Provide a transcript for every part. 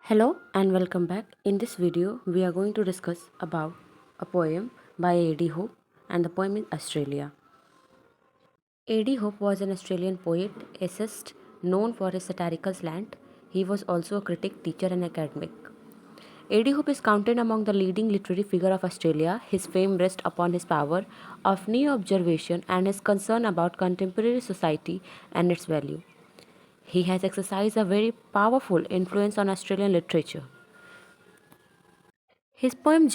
Hello and welcome back. In this video, we are going to discuss about a poem by A.D. Hope, and the poem is Australia. A.D. Hope was an Australian poet, essayist known for his satirical slant. He was also a critic, teacher and academic. A.D. Hope is counted among the leading literary figure of Australia. His fame rests upon his power of neo-observation and his concern about contemporary society and its value. He has exercised a very powerful influence on Australian literature. His, poem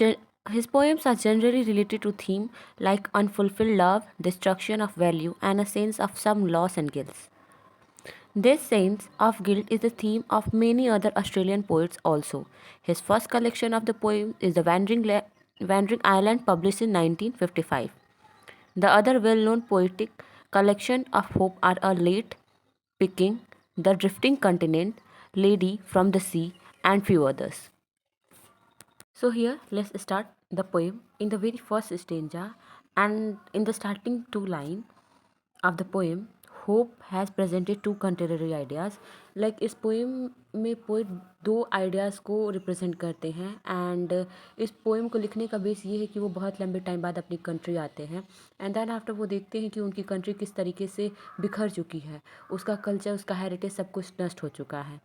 his poems are generally related to themes like unfulfilled love, destruction of value, and a sense of some loss and guilt. This sense of guilt is the theme of many other Australian poets also. His first collection of the poems is The Wandering Island, published in 1955. The other well-known poetic collection of Hope are A Late Picking, The Drifting Continent, Lady from the Sea, and few others. So here let's start the poem in the very first stanza, and in the starting two line of the poem Hope has presented two contemporary ideas. Like इस poem में poet दो ideas को represent करते हैं, and इस poem को लिखने का बेस ये है कि वो बहुत लंबे टाइम बाद अपनी कंट्री आते हैं, एंड देन आफ्टर वो देखते हैं कि उनकी कंट्री किस तरीके से बिखर चुकी है, उसका कल्चर, उसका हेरिटेज सब कुछ नष्ट हो चुका है.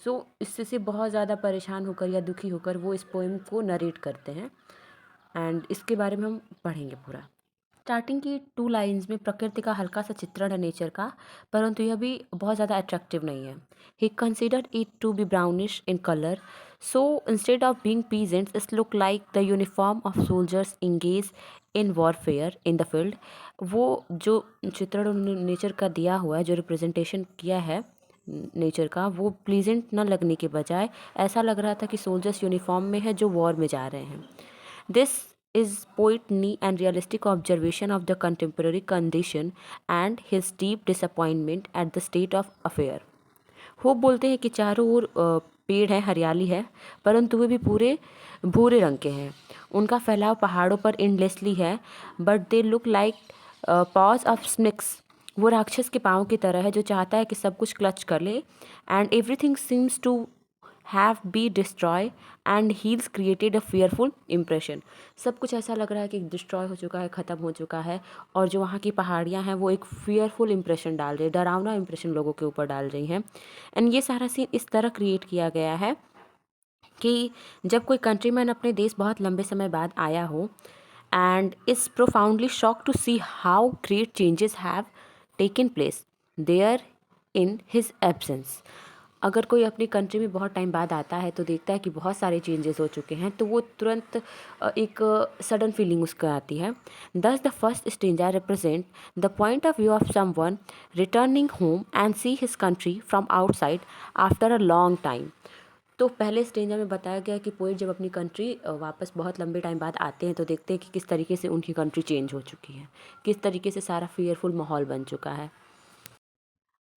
सो इससे से बहुत ज़्यादा परेशान होकर या दुखी होकर वो इस पोएम को नरेट करते हैं, एंड इसके बारे में हम पढ़ेंगे पूरा. स्टार्टिंग की टू लाइन्स में प्रकृति का हल्का सा चित्रण है, नेचर का, परंतु यह भी बहुत ज़्यादा अट्रैक्टिव नहीं है. He considered it to be brownish in colour, so instead of being peasants it's look like the uniform of soldiers engage in warfare in the field. वो जो चित्रण उन्होंने नेचर का दिया हुआ है, जो रिप्रेजेंटेशन किया है नेचर का, वो प्लीजेंट न लगने के बजाय ऐसा लग रहा था कि सोल्जर्स यूनिफॉर्म में है जो वॉर में जा रहे हैं. This is poetry and realistic observation of the contemporary condition and his deep disappointment at the state of affair. Hope बोलते हैं कि चारों ओर पेड़ है, हरियाली है, परंतु वे भी पूरे भूरे रंग के हैं. उनका फैलाव पहाड़ों पर एंडलेसली है, but they look like pause of snakes. वो राक्षस के पाँव की तरह है जो चाहता है कि सब कुछ क्लच कर ले, and everything seems to have be destroy and heels created a fearful impression. सब कुछ ऐसा लग रहा है कि डिस्ट्रॉय हो चुका है, ख़त्म हो चुका है, और जो वहाँ की पहाड़ियाँ हैं वो एक फियरफुल इम्प्रेशन डाल रही है, डरावना इम्प्रेशन लोगों के ऊपर डाल रही हैं. एंड ये सारा सीन इस तरह क्रिएट किया गया है कि जब कोई कंट्रीमैन अपने देश बहुत लंबे समय बाद आया हो and is profoundly shocked to see how great changes have taken place there in his absence. अगर कोई अपनी कंट्री में बहुत टाइम बाद आता है तो देखता है कि बहुत सारे चेंजेस हो चुके हैं, तो वो तुरंत एक सडन फीलिंग उसको आती है. दस the first stanza represent the point of view of someone returning home and see his country from outside after a long time. तो पहले स्टेंजा में बताया गया कि पोइट जब अपनी कंट्री वापस बहुत लंबे टाइम बाद आते हैं तो देखते हैं कि किस तरीके से उनकी कंट्री चेंज हो चुकी है, किस तरीके से सारा फियरफुल माहौल बन चुका है.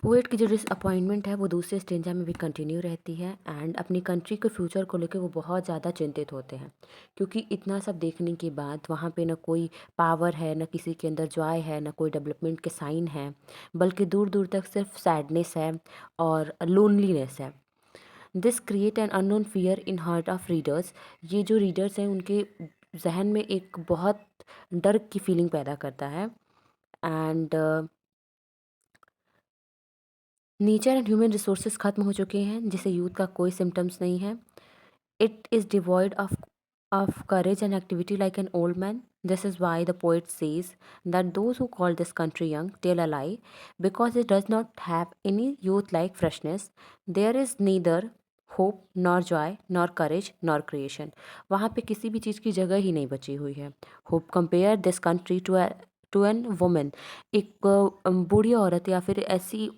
पोएट की जो डिसअपॉइंटमेंट है वो दूसरे स्टेंजा में भी कंटिन्यू रहती है, एंड अपनी कंट्री के फ्यूचर को लेकर वो बहुत ज़्यादा चिंतित होते हैं, क्योंकि इतना सब देखने के बाद वहाँ पे ना कोई पावर है, ना किसी के अंदर जॉय है, ना कोई डेवलपमेंट के साइन है, बल्कि दूर दूर तक सिर्फ सैडनेस है और लोनलीनेस है. This create an unknown fear in heart of readers. ये जो रीडर्स हैं उनके जहन में एक बहुत डर की फीलिंग पैदा करता है. And nature and human resources ख़त्म हो चुके हैं, जिसे यूथ का कोई सिम्टम्स नहीं है. It is devoid of courage and activity like an old man. This is why the poet says that those who call this country young tell a lie, because it does not have any youth like freshness. There is neither hope nor joy nor courage nor creation. वहाँ पे किसी भी चीज़ की जगह ही नहीं बची हुई है. Hope compare this country to an woman. एक बूढ़ी औरत या फिर ऐसी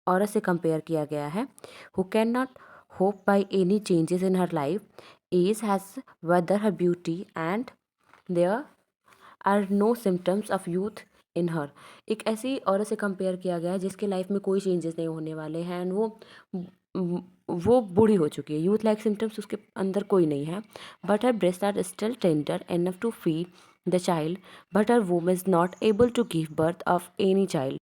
औरत से कंपेयर किया गया है, who cannot hope by any changes in her life. Age has withered her beauty and there are no symptoms of youth in her. एक ऐसी औरत से कंपेयर किया गया है जिसके लाइफ में कोई चेंजेस नहीं होने वाले हैं, एंड वो बूढ़ी हो चुकी है, यूथ लाइक सिम्टम्स उसके अंदर कोई नहीं है. But her breast are still tender enough to feed the child, but her वomb is not able to give birth of any child.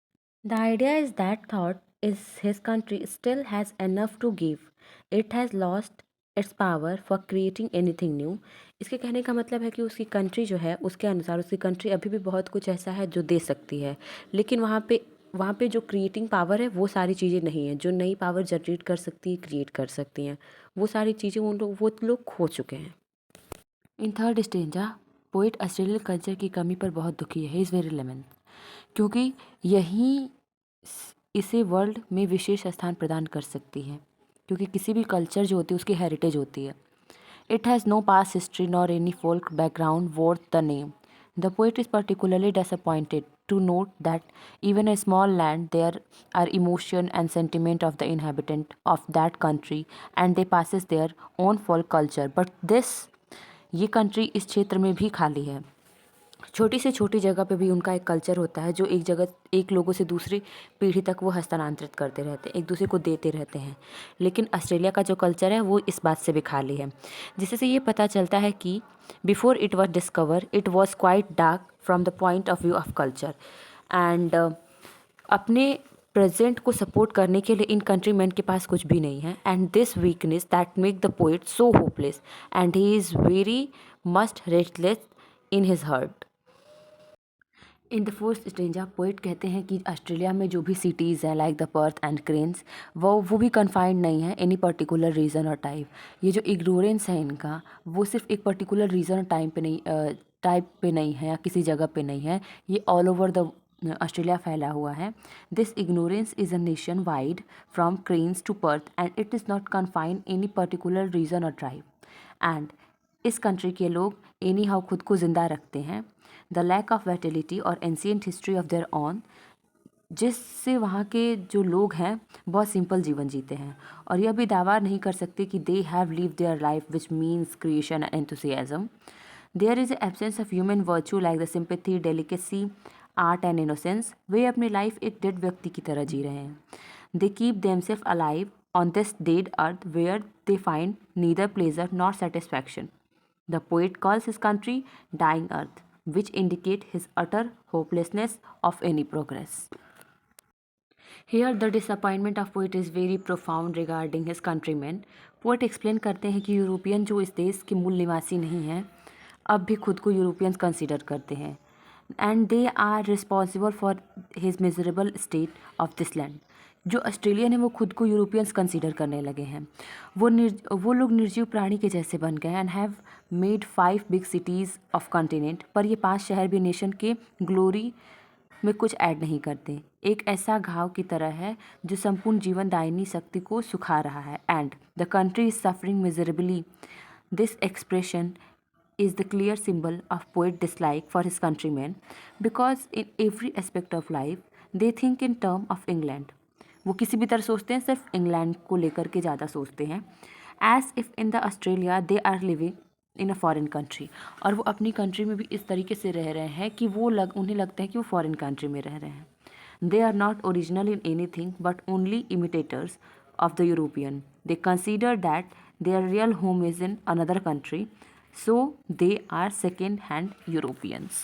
The idea is that thought is his country still has enough to give. It has lost it's power for creating anything new. इसके कहने का मतलब है कि उसकी country जो है, उसके अनुसार उसकी कंट्री अभी भी बहुत कुछ ऐसा है जो दे सकती है, लेकिन वहाँ पे जो क्रिएटिंग पावर है वो सारी चीज़ें नहीं है। जो नई पावर जनरेट कर सकती है, क्रिएट कर सकती हैं, वो सारी चीज़ें वो लोग खो चुके हैं। In third stanza, poet Australian culture की कमी पर बहुत दुखी है, इज़ वेरी लेमेंट, क्योंकि यही इसे वर्ल्ड में विशेष स्थान प्रदान कर सकती है, क्योंकि किसी भी कल्चर जो होती है उसकी हेरिटेज होती है। It has no past history nor any folk background worth the name. The poet is particularly disappointed to note that even a small land there are emotion and sentiment of the inhabitant of that country and they passes their own folk culture, but this ये country इस क्षेत्र में भी खाली है। छोटी से छोटी जगह पे भी उनका एक कल्चर होता है जो एक लोगों से दूसरी पीढ़ी तक वो हस्तांतरित करते रहते हैं, एक दूसरे को देते रहते हैं। लेकिन ऑस्ट्रेलिया का जो कल्चर है वो इस बात से भी खाली है, जिससे ये पता चलता है कि before it was discover it was quite dark from the point of view of culture. And अपने प्रेजेंट को सपोर्ट करने के लिए इन कंट्रीमैन के पास कुछ भी नहीं है। And this weakness that make the poet so hopeless and he is very must restless in his heart. In the fourth stanza, poet कहते हैं कि ऑस्ट्रेलिया में जो भी सिटीज़ हैं like the path and cranes, वो भी कन्फाइंड नहीं है एनी पर्टिकुलर रीज़न और टाइप। ये जो इग्नोरेंस है इनका, वो सिर्फ एक पर्टिकुलर रीज़न और टाइप पे नहीं है या किसी जगह पे नहीं है, ये ऑल ओवर द ऑस्ट्रेलिया फैला हुआ है। This ignorance is a nation wide from Cairns to Perth and it is not confined any particular region और ट्राइब। एंड इस कंट्री के लोग एनी हाउ खुद को ज़िंदा रखते हैं। द लैक ऑफ वाइटलिटी और ancient history of their own, जिससे वहाँ के जो लोग हैं बहुत सिंपल जीवन जीते हैं और यह भी दावा नहीं कर सकते कि they have live their life which means creation and enthusiasm. There is absence of human virtue like the sympathy, delicacy, art and innocence. वे अपनी लाइफ एक डेड व्यक्ति की तरह जी रहे हैं। They keep themself alive on this dead earth where they find neither pleasure nor satisfaction. The poet calls his country dying earth, which indicate his utter hopelessness of any progress. Here the disappointment of poet is very profound regarding his countrymen. Poet explain करते हैं कि European जो इस देश के मूल निवासी नहीं हैं, अब भी खुद को यूरोपियंस कंसिडर करते हैं and they are responsible for his miserable state of this land. जो ऑस्ट्रेलियन है वो खुद को यूरोपियंस कंसीडर करने लगे हैं। वो लोग निर्जीव प्राणी के जैसे बन गए and have made 5 big cities of continent, पर ये 5 शहर भी नेशन के ग्लोरी में कुछ ऐड नहीं करते। एक ऐसा घाव की तरह है जो संपूर्ण जीवन दायिनी शक्ति को सुखा रहा है। And the country is suffering miserably. This expression is the clear symbol of poet dislike for his countrymen because in every aspect of life they think in term of England. वो किसी भी तरह सोचते हैं, सिर्फ इंग्लैंड को लेकर के ज़्यादा सोचते हैं। As if in the Australia they are living in a foreign country, और वो अपनी कंट्री में भी इस तरीके से रह रहे हैं कि उन्हें लगता है कि वो फॉरेन कंट्री में रह रहे हैं। They are not original in any thing but only imitators of the European. They consider that their real home is in another country, so they are second hand Europeans.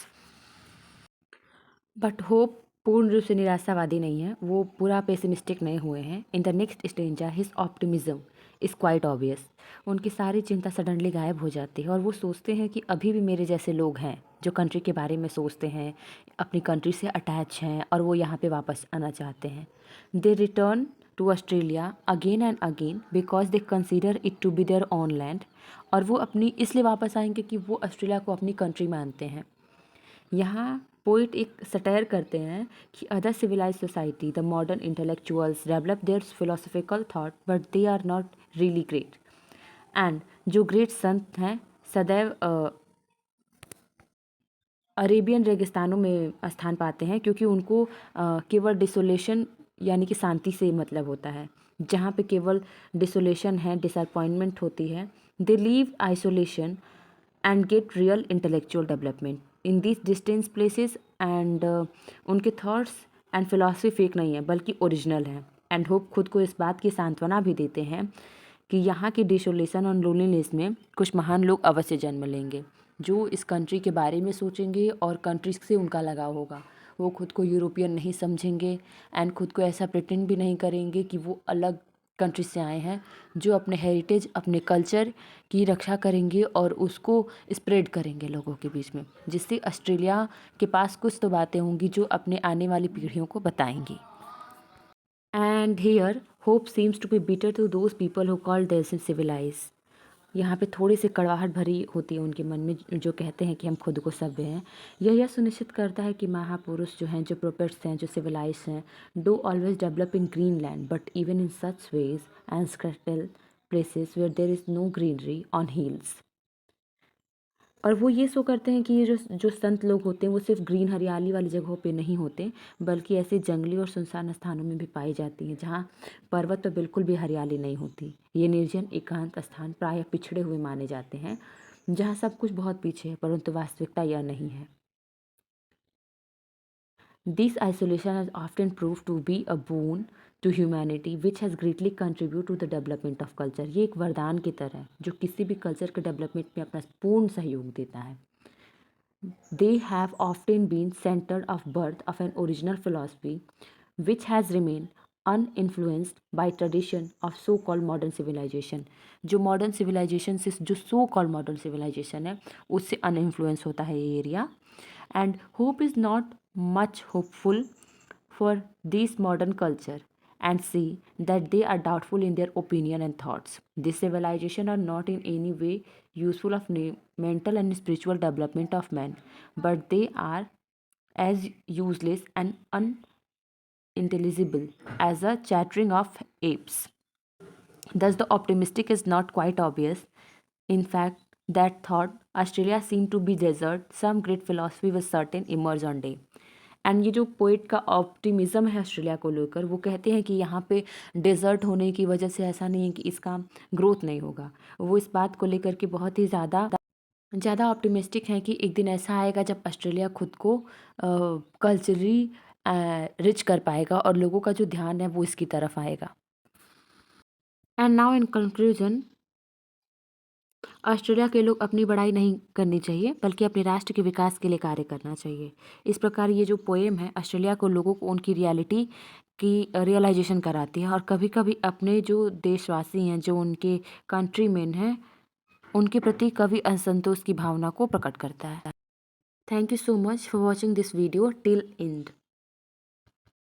But hope पूर्ण रूप से निराशावादी नहीं है, वो पूरा pessimistic नहीं हुए हैं। In the next stanza his optimism is quite obvious. उनकी सारी चिंता सडनली गायब हो जाती है और वो सोचते हैं कि अभी भी मेरे जैसे लोग हैं जो कंट्री के बारे में सोचते हैं, अपनी कंट्री से अटैच हैं और वो यहाँ पे वापस आना चाहते हैं। They return to Australia again and again because they consider it to be their own land. और वो अपनी इसलिए वापस आएंगे कि वो ऑस्ट्रेलिया को अपनी कंट्री मानते हैं। यहाँ पोइट एक सटायर करते हैं कि other civilize society the modern intellectuals develop their philosophical thought but they are not really great. And जो ग्रेट संत हैं सदैव अरेबियन रेगिस्तानों में स्थान पाते हैं, क्योंकि उनको केवल डिसोलेशन यानी कि शांति से मतलब होता है। जहाँ पे केवल डिसोलेशन है, डिसअपॉइंटमेंट होती है, they leave isolation and get real intellectual development in this distance places. And उनके थॉट्स एंड फिलॉसफी फेक नहीं है बल्कि ओरिजिनल है। एंड होप खुद को इस बात की सांत्वना भी देते हैं कि यहाँ की डिसोलेशन और लोनलीनेस में कुछ महान लोग अवश्य जन्म लेंगे जो इस कंट्री के बारे में सोचेंगे और कंट्री से उनका लगाव होगा। वो खुद को यूरोपियन नहीं समझेंगे एंड खुद को ऐसा प्रिटेंड भी नहीं करेंगे कि वो अलग कंट्री से आए हैं, जो अपने हेरिटेज, अपने कल्चर की रक्षा करेंगे और उसको स्प्रेड करेंगे लोगों के बीच में, जिससे ऑस्ट्रेलिया के पास कुछ तो बातें होंगी जो अपने आने वाली पीढ़ियों को बताएंगी। And here hope seems to be bitter to those people who call themselves civilize. यहाँ पे थोड़ी सी कड़वाहट भरी होती है उनके मन में, जो कहते हैं कि हम खुद को सभ्य हैं। यह सुनिश्चित करता है कि महापुरुष जो हैं, जो प्रोपेट्स हैं, जो सिविलाइज हैं, do always develop in green land but even in such ways and scattered places where there is no greenery on hills. और वो ये शो करते हैं कि ये जो जो संत लोग होते हैं वो सिर्फ ग्रीन हरियाली वाली जगहों पे नहीं होते, बल्कि ऐसे जंगली और सुनसान स्थानों में भी पाई जाती हैं जहाँ पर्वत पर बिल्कुल भी हरियाली नहीं होती। ये निर्जन एकांत स्थान प्रायः पिछड़े हुए माने जाते हैं, जहाँ सब कुछ बहुत पीछे है, परंतु वास्तविकता यह नहीं है। This isolation has often proved to be a boon to humanity which has greatly contributed to the development of culture। ये एक वरदान की तरह है जो किसी भी कल्चर के डेवलपमेंट में अपना पूर्ण सहयोग देता है। They have often been center of birth of an original philosophy which has remained uninfluenced by tradition of so called modern civilization। जो मॉडर्न सिविलाइजेशन से, जो सो कॉल्ड मॉडर्न सिविलाइजेशन है, उससे अनइन्फ्लुएंस होता है ये area. And hope is not much hopeful for this modern culture and see that they are doubtful in their opinion and thoughts. This civilization are not in any way useful of mental and spiritual development of man, but they are as useless and unintelligible as a chattering of apes. Thus, the optimistic is not quite obvious. In fact, that thought Australia seemed to be desert, some great philosophy was certain emerge one day. And ये जो poet का optimism है Australia को लेकर, वो कहते हैं कि यहाँ पे डेजर्ट होने की वजह से ऐसा नहीं है कि इसका ग्रोथ नहीं होगा। वो इस बात को लेकर के बहुत ही ज़्यादा ज़्यादा ऑप्टिमिस्टिक हैं कि एक दिन ऐसा आएगा जब ऑस्ट्रेलिया खुद को कल्चरली रिच कर पाएगा और लोगों का जो ध्यान है वो इसकी तरफ आएगा। And now in conclusion, Australia के लोग अपनी बड़ाई नहीं करनी चाहिए, बल्कि अपने राष्ट्र के विकास के लिए कार्य करना चाहिए। इस प्रकार ये जो पोएम है ऑस्ट्रेलिया को लोगों को उनकी रियलिटी की रियलाइजेशन कराती है और कभी कभी अपने जो देशवासी हैं, जो उनके कंट्रीमैन हैं, उनके प्रति कभी असंतोष की भावना को प्रकट करता है। Thank you so much for watching this video till and.